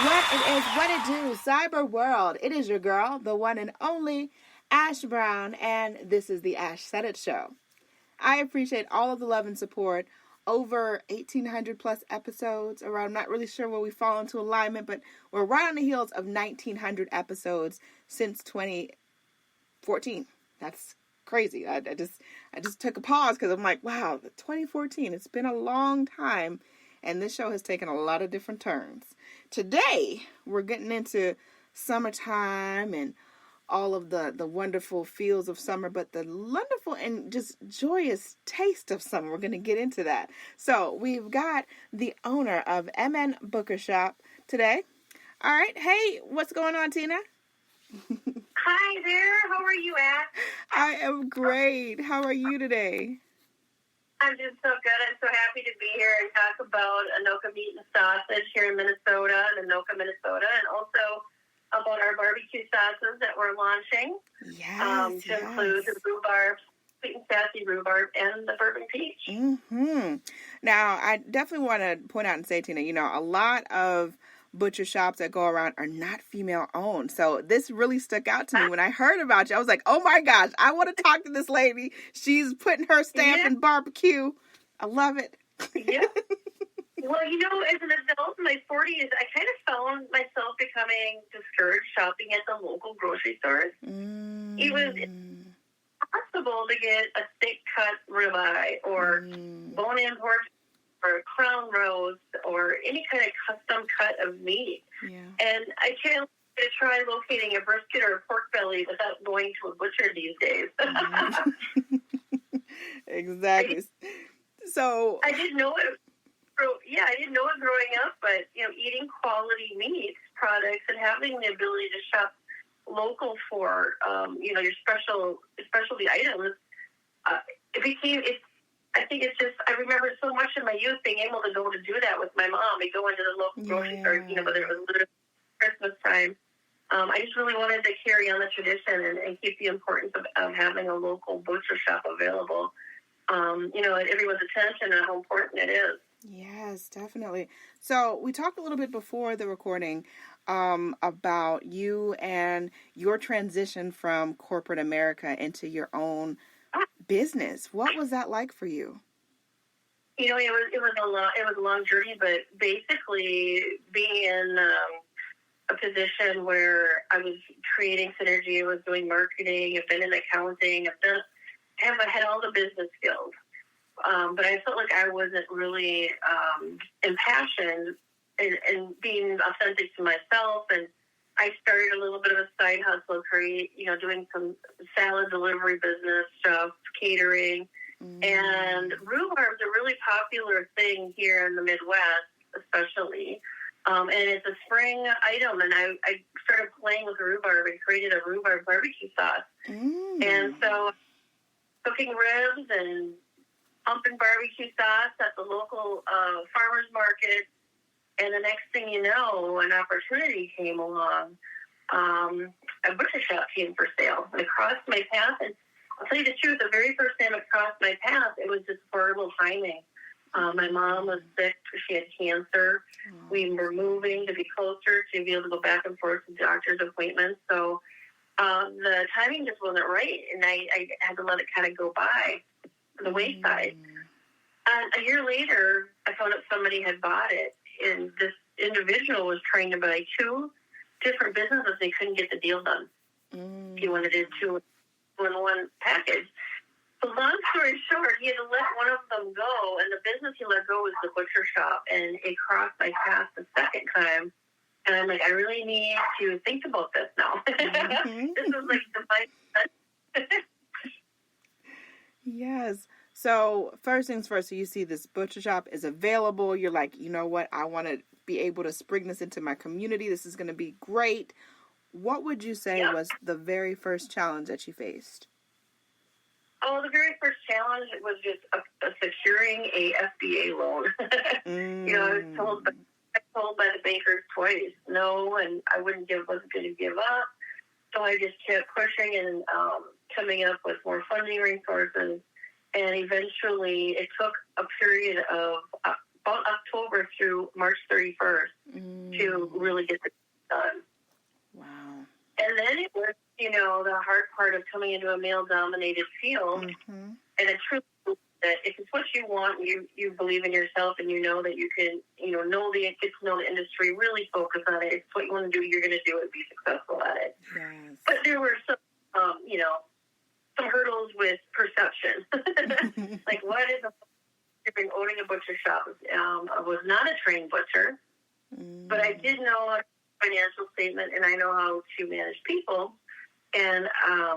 What it do, cyber world. It is your girl, the one and only Ash Brown, and this is the Ash Said It Show. I appreciate all of the love and support. Over 1,800 plus episodes around. I'm not really sure where we fall into alignment, but we're right on the heels of 1,900 episodes since 2014. That's crazy. I just took a pause because I'm like, wow, 2014. It's been a long time, and this show has taken a lot of different turns. Today, we're getting into summertime and all of the wonderful feels of summer, but the wonderful and just joyous taste of summer. We're going to get into that. So we've got the owner of MN Butcher Shop today. All right. Hey, what's going on, Teena? Hi there. How are you, Ash? I am great. How are you today? I'm just so good. I'm so happy to be here and talk about Anoka Meats and Sausage here in Minnesota, in Anoka, Minnesota, and also about our barbecue sauces that we're launching. Yes, to include the rhubarb, sweet and sassy rhubarb, and the bourbon peach. Mm-hmm. Now, I definitely want to point out and say, Teena, a lot of butcher shops that go around are not female owned. So this really stuck out to me when I heard about you. I was like, oh my gosh, I want to talk to this lady. She's putting her stamp in barbecue. I love it. Yeah. Well, as an adult in my 40s, I kind of found myself becoming discouraged shopping at the local grocery stores. It was impossible to get a steak cut ribeye or bone-in pork or crown roast or any kind of custom cut of meat. Yeah. And I challenge you to try locating a brisket or a pork belly without going to a butcher these days. Exactly. So I didn't know it. I didn't know it growing up, but eating quality meat products and having the ability to shop local for your specialty items, I think it's just, I remember so much in my youth being able to go to do that with my mom. We go into the local grocery store, whether it was literally Christmas time. I just really wanted to carry on the tradition and keep the importance of having a local butcher shop available. At everyone's attention and how important it is. Yes, definitely. So we talked a little bit before the recording about you and your transition from corporate America into your own business. What was that like for you? It was a long journey, but basically being in a position where I was creating synergy, I was doing marketing, I've been in accounting, I had all the business skills. But I felt like I wasn't really impassioned in being authentic to myself. And I started a little bit of a side hustle, doing some salad delivery business stuff, catering. And rhubarb's a really popular thing here in the Midwest, especially. And it's a spring item. And I started playing with rhubarb and created a rhubarb barbecue sauce. And so cooking ribs and pumping barbecue sauce at the local farmer's market. And the next thing you know, an opportunity came along. A butcher shop came for sale. And it crossed my path. And I'll tell you the truth, the very first time it crossed my path, it was just horrible timing. My mom was sick. She had cancer. We were moving to be closer to be able to go back and forth to doctor's appointments. So the timing just wasn't right. And I had to let it kind of go by the wayside. And a year later, I found out somebody had bought it, and this individual was trying to buy two different businesses. They couldn't get the deal done. He wanted it two in one package. So long story short, he had to let one of them go, and the business he let go was the butcher shop, and it crossed my path the second time. And I'm like, I really need to think about this now. This is like the mindset. Yes. So first things first, so you see this butcher shop is available. You're like, you know what? I want to be able to spring this into my community. This is going to be great. What would you say was the very first challenge that you faced? Oh, the very first challenge was just securing a SBA loan. I was told by the bankers twice no, and I wasn't going to give up. So I just kept pushing and coming up with more funding resources. And eventually it took a period of about October through March 31st to really get this done. Wow. And then it was, the hard part of coming into a male-dominated field. And it's truly that if it's what you want, you believe in yourself, and you know that you can, get to know the industry, really focus on it. If it's what you want to do, you're going to do it, be successful at it. Yes. But there were some, some hurdles with perception. Like, what is owning a butcher shop? I was not a trained butcher, but I did know a financial statement, and I know how to manage people. And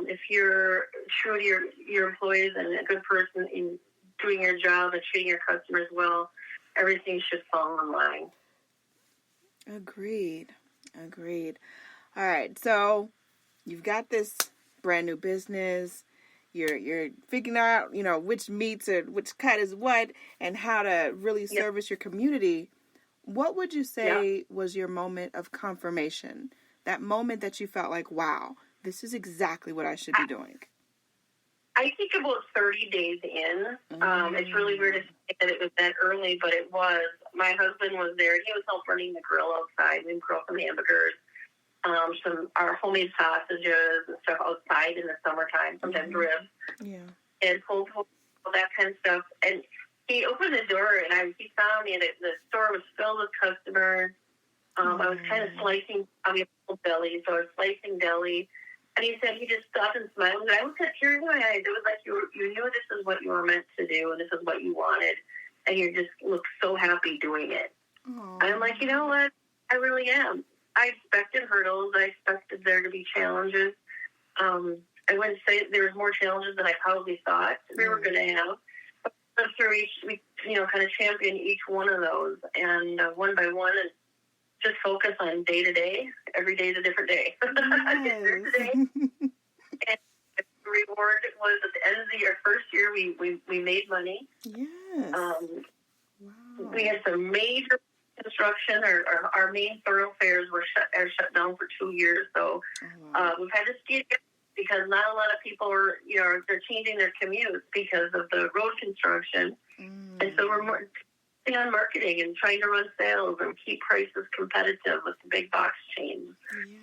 if you're true to your employees and a good person in doing your job and treating your customers well, everything should fall in line. Agreed. All right, so you've got this brand new business. You're figuring out, which meats or which cut is what, and how to really service your community. What would you say was your moment of confirmation? That moment that you felt like, wow, this is exactly what I should be doing. I think about 30 days in. It's really weird to say that it was that early, but it was. My husband was there. He was help running the grill outside. We grill some hamburgers, our homemade sausages and stuff outside in the summertime, sometimes ribs. Yeah. And pulled that kind of stuff. And he opened the door, and he found me, and the store was filled with customers. I was kind of slicing, deli, so I was slicing deli. And he said he just stopped and smiled. And I was tears in my eyes. It was like you knew this is what you were meant to do, and this is what you wanted. And you just looked so happy doing it. Aww. And I'm like, you know what? I really am. I expected hurdles. I expected there to be challenges. I wouldn't say there was more challenges than I probably thought we were going to have. But through each, we kind of champion each one of those, and one by one, and just focus on day to day. Every day is a different day. Yes. And the reward was at the end of the year, first year, we made money. Yes. Wow. We had some major construction. Our main thoroughfares were shut down for 2 years. So we've had to see it because not a lot of people are, they're changing their commutes because of the road construction. And so we're more on marketing and trying to run sales and keep prices competitive with the big box chains.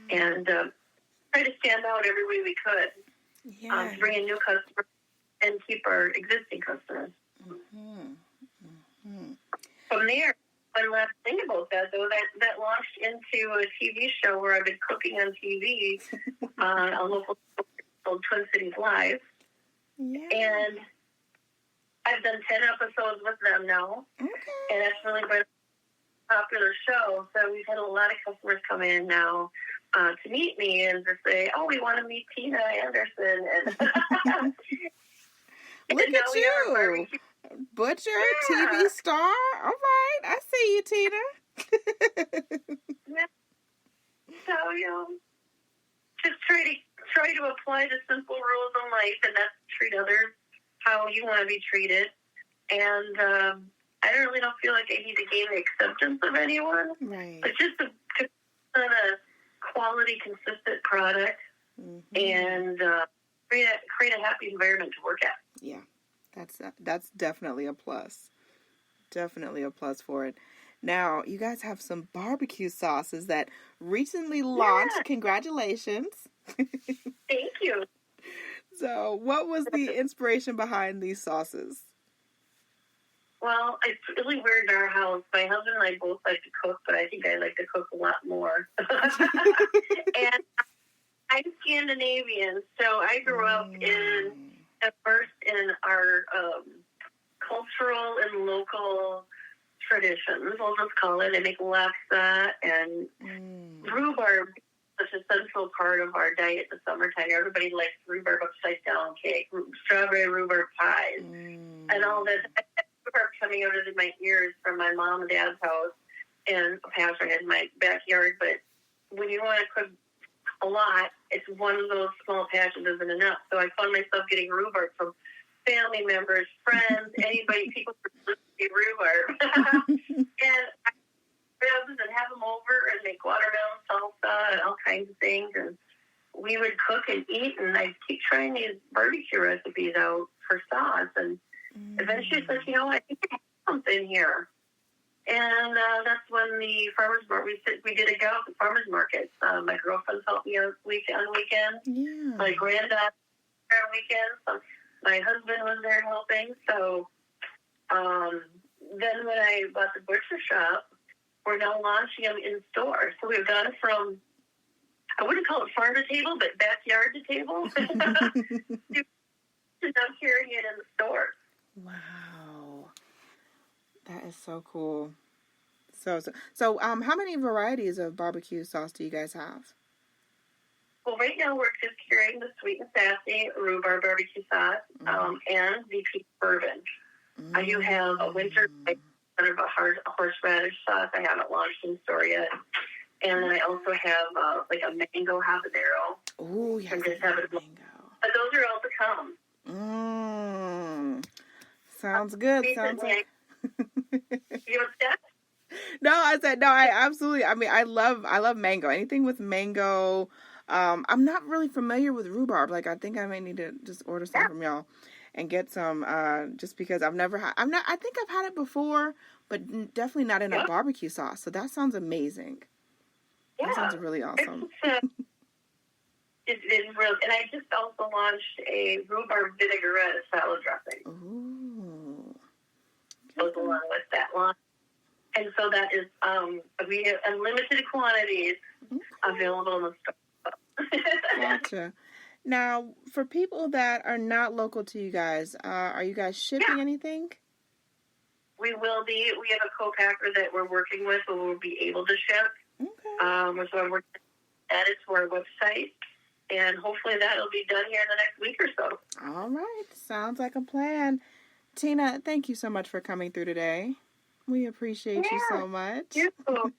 And try to stand out every way we could to bring in new customers and keep our existing customers. From there, one last thing about that, though, that launched into a TV show where I've been cooking on TV on a local show called Twin Cities Live. And I've done 10 episodes with them now. And that's really been a popular show. So we've had a lot of customers come in now to meet me and to say, oh, we want to meet Teena Anderson. And look at you. Butcher, TV star. All right. I see you, Teena. So, just try to apply the simple rules in life, and that's treat others how you want to be treated. And I really don't feel like I need to gain the acceptance of anyone. Right. But just to on a quality, consistent product and create a happy environment to work at. Yeah. That's definitely a plus. Definitely a plus for it. Now, you guys have some barbecue sauces that recently launched. Yeah. Congratulations. Thank you. So, what was the inspiration behind these sauces? Well, it's really weird in our house. My husband and I both like to cook, but I think I like to cook a lot more. And I'm Scandinavian, so I grew up immersed in our cultural and local traditions. We'll just call it. I make laksa and rhubarb. Such a central part of our diet in the summertime. Everybody likes rhubarb upside down cake, strawberry rhubarb pies, and all this. Rhubarb coming out of my ears from my mom and dad's house and a pasture in my backyard. But when you want to cook a lot, it's one of those small patches isn't enough. So I found myself getting rhubarb from family members, friends, anybody, people who rhubarb. And and have them over and make watermelon salsa and all kinds of things. And we would cook and eat, and I'd keep trying these barbecue recipes out for sauce. And eventually I said, I think I have something here. And that's when the farmers market, we did a go at the farmers market. My girlfriends helped me on weekends. Yeah. My granddad on weekends. So my husband was there helping. So then when I bought the butcher shop, we're now launching them in store. So we've gone from, I wouldn't call it farm to table, but backyard to table. to now carrying it in the store. Wow. That is so cool. So how many varieties of barbecue sauce do you guys have? Well, right now we're just carrying the sweet and sassy rhubarb barbecue sauce and BBQ bourbon. I do have a winter kind of a horseradish sauce. I haven't launched in store yet. And then I also have like a mango habanero. Oh, yeah, mango. But those are all to come. Sounds good. Sounds like. You upset? No, I said no. I absolutely. I mean, I love mango. Anything with mango. I'm not really familiar with rhubarb. Like, I think I might need to just order some from y'all and get some. Just because I've never had. I think I've had it before, but definitely not in a barbecue sauce. So that sounds amazing. Yeah. That sounds really awesome. It's real. And I just also launched a rhubarb vinaigrette salad dressing. Ooh. Goes along with that one. And so that is, we have unlimited quantities available in the store. Gotcha. Now, for people that are not local to you guys, are you guys shipping anything? We will be. We have a co-packer that we're working with who will be able to ship. Okay. So we're add it to our website, and hopefully that'll be done here in the next week or so. All right. Sounds like a plan. Teena, thank you so much for coming through today. We appreciate you so much. You too.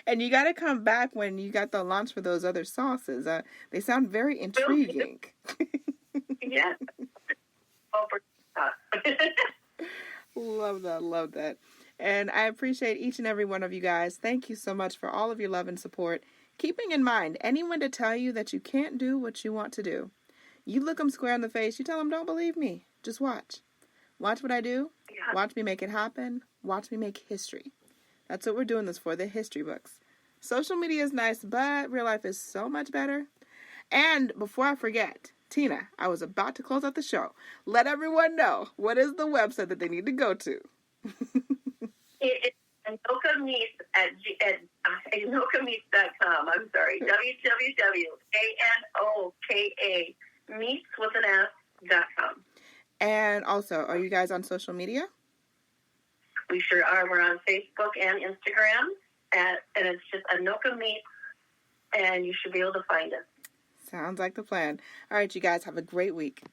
And you got to come back when you got the launch for those other sauces. They sound very intriguing. Yeah. Love that. And I appreciate each and every one of you guys. Thank you so much for all of your love and support. Keeping in mind, anyone to tell you that you can't do what you want to do, you look them square in the face, you tell them, don't believe me. Just watch. Watch what I do. Yeah. Watch me make it happen. Watch me make history. That's what we're doing this for, the history books. Social media is nice, but real life is so much better. And before I forget, Teena, I was about to close out the show. Let everyone know, what is the website that they need to go to? It's Anoka Meats at AnokaMeats.com. I'm sorry, www.ANOKA Meats with an S.com. And also, are you guys on social media? We sure are. We're on Facebook and Instagram, and it's just Anoka Meats, and you should be able to find us. Sounds like the plan. All right, you guys, have a great week.